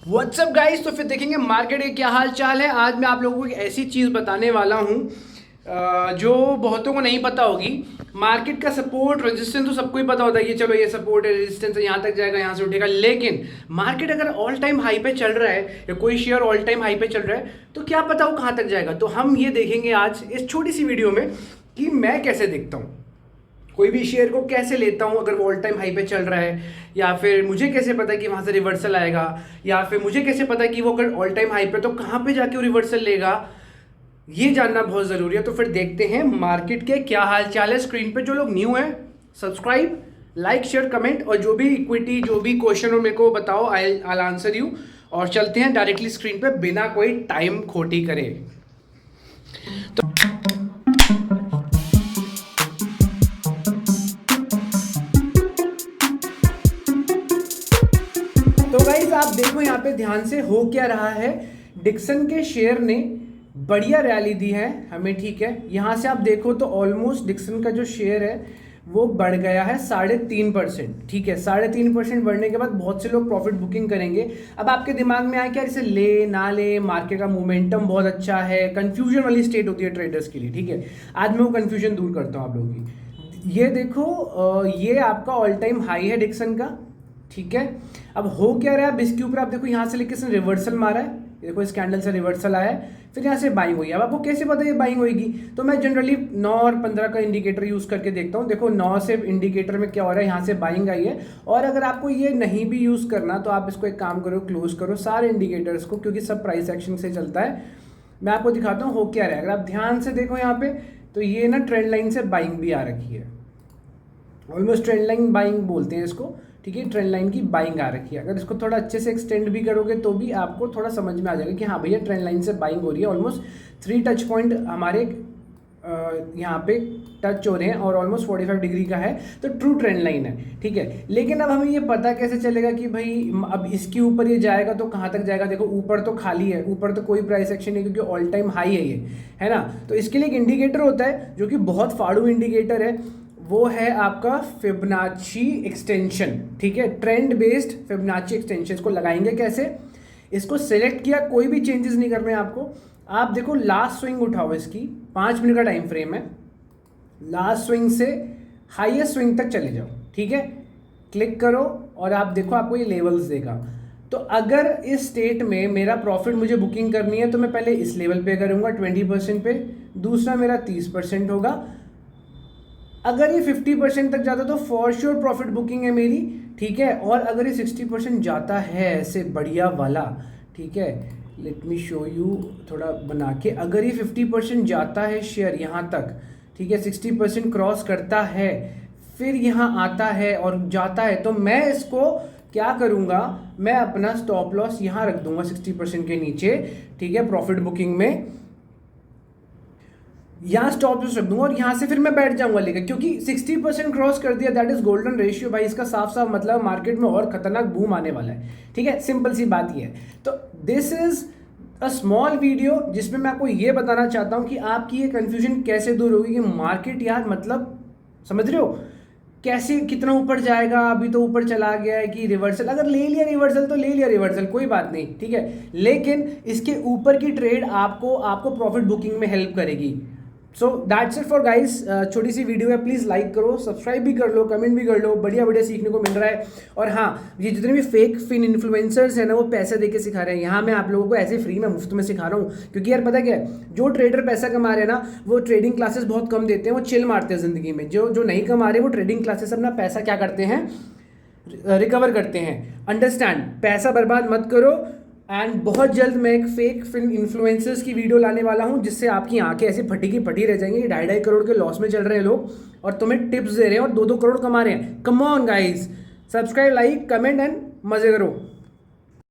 WhatsApp guys, तो फिर देखेंगे मार्केट के क्या हाल चाल है। आज मैं आप लोगों को एक ऐसी चीज़ बताने वाला हूँ जो बहुतों को नहीं पता होगी। मार्केट का सपोर्ट रेजिस्टेंस तो सबको ही पता होता है कि चलो ये सपोर्ट है, रेजिस्टेंस है, यहाँ तक जाएगा, यहाँ से उठेगा। लेकिन मार्केट अगर ऑल टाइम हाई पे चल रहा है या कोई शेयर ऑल टाइम हाई पे चल रहा है तो क्या पता वो कहाँ तक जाएगा। तो हम ये देखेंगे आज इस छोटी सी वीडियो में कि मैं कैसे देखता हूँ, कोई भी शेयर को कैसे लेता हूँ अगर वो ऑल टाइम हाई पे चल रहा है, या फिर मुझे कैसे पता कि वहाँ से रिवर्सल आएगा, या फिर मुझे कैसे पता कि वो अगर ऑल टाइम हाई पे तो कहाँ पे जाके वो रिवर्सल लेगा। ये जानना बहुत ज़रूरी है। तो फिर देखते हैं मार्केट के क्या हाल चाल है। स्क्रीन पे जो लोग न्यू हैं सब्सक्राइब, लाइक, शेयर, कमेंट, और जो भी इक्विटी जो भी क्वेश्चन हो मेरे को बताओ, आई आंसर यू। और चलते हैं डायरेक्टली स्क्रीन पे बिना कोई टाइम खोटी करे। तो गाइस आप देखो यहाँ पे ध्यान से हो क्या रहा है। डिक्सन के शेयर ने बढ़िया रैली दी है हमें, ठीक है। यहाँ से आप देखो तो ऑलमोस्ट डिक्सन का जो शेयर है वो बढ़ गया है 3.5%, ठीक है। 3.5% बढ़ने के बाद बहुत से लोग प्रॉफिट बुकिंग करेंगे। अब आपके दिमाग में आया क्या इसे ले ना ले, मार्केट का मोमेंटम बहुत अच्छा है, कंफ्यूजन वाली स्टेट होती है ट्रेडर्स के लिए, ठीक है। आज मैं वो कंफ्यूजन दूर करता हूँ आप लोगों की। ये देखो ये आपका ऑल टाइम हाई है डिक्सन का, ठीक है। अब हो क्या रहा है, अब इसके ऊपर आप देखो यहाँ से लेके इसने रिवर्सल मारा है, देखो इस कैंडल से रिवर्सल आया है, फिर यहाँ से बाइंग हुई है। अब आपको कैसे पता है ये बाइंग होगी? तो मैं जनरली 9 और 15 का इंडिकेटर यूज़ करके देखता हूँ। देखो 9 से इंडिकेटर में क्या हो रहा है, यहाँ से बाइंग आई है। और अगर आपको ये नहीं भी यूज़ करना तो आप इसको एक काम करो, क्लोज करो सारे इंडिकेटर्स को, क्योंकि सब प्राइस एक्शन से चलता है। मैं आपको दिखाता हूँ हो क्या रहा है। अगर आप ध्यान से देखो यहाँ पे तो ये ना ट्रेंड लाइन से बाइंग भी आ रखी है, ऑलमोस्ट ट्रेंड लाइन बाइंग बोलते हैं इसको, ठीक है। ट्रेंड लाइन की बाइंग आ रखी है। अगर इसको थोड़ा अच्छे से एक्सटेंड भी करोगे तो भी आपको थोड़ा समझ में आ जाएगा कि हाँ भैया ट्रेंड लाइन से बाइंग हो रही है। ऑलमोस्ट 3 टच पॉइंट हमारे यहाँ पे टच हो रहे हैं और ऑलमोस्ट 45 डिग्री का है, तो ट्रू ट्रेंड लाइन है, ठीक है। लेकिन अब हमें ये पता कैसे चलेगा कि भाई अब इसके ऊपर ये जाएगा तो कहाँ तक जाएगा? देखो ऊपर तो खाली है, ऊपर तो कोई प्राइस एक्शन नहीं क्योंकि ऑल टाइम हाई है ये, है ना। तो इसके लिए एक इंडिकेटर होता है जो कि बहुत फाड़ू इंडिकेटर है, वो है आपका फिबोनाची एक्सटेंशन, ठीक है। Trend based Fibonacci extension. इसको लगाएंगे कैसे? इसको सेलेक्ट किया, कोई भी चेंजेस नहीं करने हैं आपको। आप देखो लास्ट स्विंग उठाओ, इसकी 5 मिनट का टाइम फ्रेम है। लास्ट स्विंग से हाईएस्ट स्विंग तक चले जाओ, ठीक है। क्लिक करो और आप देखो आपको ये लेवल्स देगा। तो अगर इस स्टेट में मेरा प्रॉफिट मुझे बुकिंग करनी है तो मैं पहले इस लेवल पे करूँगा 20% पे, दूसरा मेरा 30% होगा। अगर ये 50% तक जाता तो फॉर श्योर प्रॉफिट बुकिंग है मेरी, ठीक है। और अगर ये 60% जाता है ऐसे बढ़िया वाला, ठीक है, लेट मी शो यू थोड़ा बना के। अगर ये 50% जाता है शेयर यहाँ तक, ठीक है, 60% क्रॉस करता है, फिर यहाँ आता है और जाता है, तो मैं इसको क्या करूँगा, मैं अपना स्टॉप लॉस यहाँ रख दूंगा 60% के नीचे, ठीक है, प्रॉफिट बुकिंग में यहाँ स्टॉप लॉस रख दूंगा और यहाँ से फिर मैं बैठ जाऊंगा लेकर, क्योंकि 60% क्रॉस कर दिया, दैट इज गोल्डन रेशियो भाई। इसका साफ साफ मतलब मार्केट में और खतरनाक बूम आने वाला है, ठीक है। सिंपल सी बात ये है। तो this is a small video जिसमें मैं आपको ये बताना चाहता हूँ कि आपकी ये कंफ्यूजन कैसे दूर होगी कि मार्केट यार मतलब समझ रहे हो कैसे, कितना ऊपर जाएगा। अभी तो ऊपर चला गया है कि रिवर्सल, अगर ले लिया रिवर्सल तो ले लिया रिवर्सल, कोई बात नहीं, ठीक है। लेकिन इसके ऊपर की ट्रेड आपको प्रॉफिट बुकिंग में हेल्प करेगी। So that's it for guys. छोटी सी वीडियो है, प्लीज़ लाइक करो, सब्सक्राइब भी कर लो, कमेंट भी कर लो, बढ़िया बढ़िया सीखने को मिल रहा है। और हाँ, ये जितने भी फेक फिन इन्फ्लुएंसर्स हैं ना वो पैसे देके सिखा रहे हैं, यहाँ मैं आप लोगों को ऐसे फ्री में मुफ्त में सिखा रहा हूँ। क्योंकि यार पता क्या है, जो ट्रेडर पैसा कमा रहे हैं ना वो ट्रेडिंग क्लासेस बहुत कम देते हैं, वो चिल मारते हैं ज़िंदगी में। जो नहीं कमा रहे वो ट्रेडिंग क्लासेस अपना पैसा क्या करते हैं, रिकवर करते हैं। अंडरस्टैंड, पैसा बर्बाद मत करो। एंड बहुत जल्द मैं एक फेक फिल्म इन्फ्लुएंसर्स की वीडियो लाने वाला हूं जिससे आपकी आंखें ऐसे फटी की फटी रह जाएंगी। 2.5 करोड़ के लॉस में चल रहे हैं लोग और तुम्हें टिप्स दे रहे हैं और 2-2 करोड़ कमा रहे हैं। Come on guys, subscribe, like, comment and मजे करो।